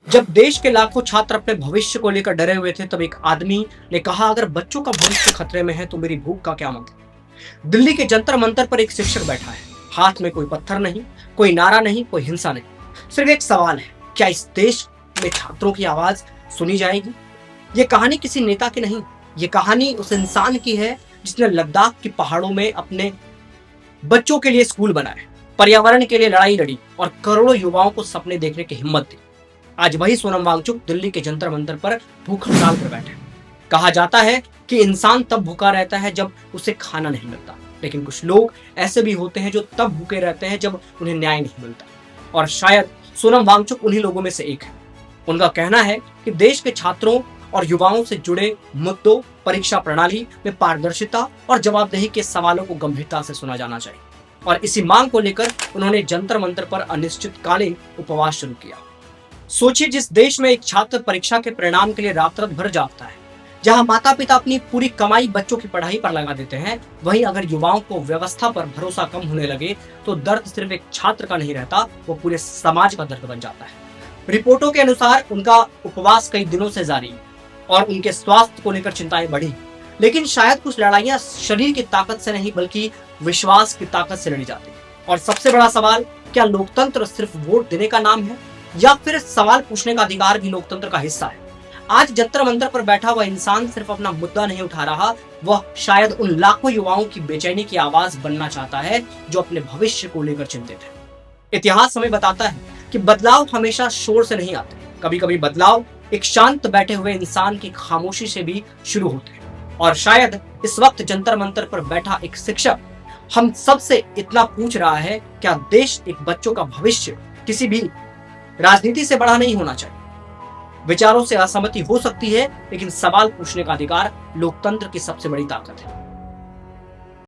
जब देश के लाखों छात्र अपने भविष्य को लेकर डरे हुए थे, तब एक आदमी ने कहा, अगर बच्चों का भविष्य खतरे में है तो मेरी भूख का क्या मतलब। दिल्ली के जंतर मंतर पर एक शिक्षक बैठा है। हाथ में कोई पत्थर नहीं, कोई नारा नहीं, कोई हिंसा नहीं। सिर्फ एक सवाल है, क्या इस देश में छात्रों की आवाज सुनी जाएगी। ये कहानी किसी नेता की नहीं, ये कहानी उस इंसान की है जिसने लद्दाख की पहाड़ों में अपने बच्चों के लिए स्कूल बनाए, पर्यावरण के लिए लड़ाई लड़ी और करोड़ों युवाओं को सपने देखने की हिम्मत दी। आज वही सोनम वांगचुक दिल्ली के जंतर मंतर पर भूख हड़ताल पर बैठे। कहा जाता है कि इंसान तब भूखा रहता है जब उसे खाना नहीं मिलता, लेकिन कुछ लोग ऐसे भी होते हैं जो तब भूखे रहते हैं जब उन्हें न्याय नहीं मिलता। और शायद सोनम वांगचुक उन्हीं लोगों में से एक है। उनका कहना है कि देश के छात्रों और युवाओं से जुड़े मुद्दों, परीक्षा प्रणाली में पारदर्शिता और जवाबदेही के सवालों को गंभीरता से सुना जाना चाहिए। और इसी मांग को लेकर उन्होंने जंतर मंतर पर अनिश्चितकालीन उपवास शुरू किया। सोचिए, जिस देश में एक छात्र परीक्षा के परिणाम के लिए रात रात भर जागता है, जहां माता पिता अपनी पूरी कमाई बच्चों की पढ़ाई पर लगा देते हैं, वहीं अगर युवाओं को व्यवस्था पर भरोसा कम होने लगे तो दर्द सिर्फ एक छात्र का नहीं रहता, वो पूरे समाज का दर्द बन जाता है। रिपोर्टों के अनुसार उनका उपवास कई दिनों से जारी और उनके स्वास्थ्य को लेकर चिंताएं बढ़ी। लेकिन शायद कुछ लड़ाइयां शरीर की ताकत से नहीं बल्कि विश्वास की ताकत से लड़ी जाती है। और सबसे बड़ा सवाल, क्या लोकतंत्र सिर्फ वोट देने का नाम है या फिर सवाल पूछने का अधिकार भी लोकतंत्र का हिस्सा है। आज जंतर मंतर पर बैठा हुआ इंसान सिर्फ अपना मुद्दा नहीं उठा रहा, वह शायद उन लाखों युवाओं की बेचैनी की आवाज बनना चाहता है जो अपने भविष्य को लेकर चिंतित है। इतिहास हमें बताता है कि बदलाव हमेशा शोर से नहीं आते, कभी कभी बदलाव एक शांत बैठे हुए इंसान की खामोशी से भी शुरू होते हैं। और शायद इस वक्त जंतर मंतर पर बैठा एक शिक्षक हम सबसे इतना पूछ रहा है, क्या देश एक बच्चों का भविष्य किसी भी राजनीति से बड़ा नहीं होना चाहिए। विचारों से असहमति हो सकती है, लेकिन सवाल पूछने का अधिकार लोकतंत्र की सबसे बड़ी ताकत है।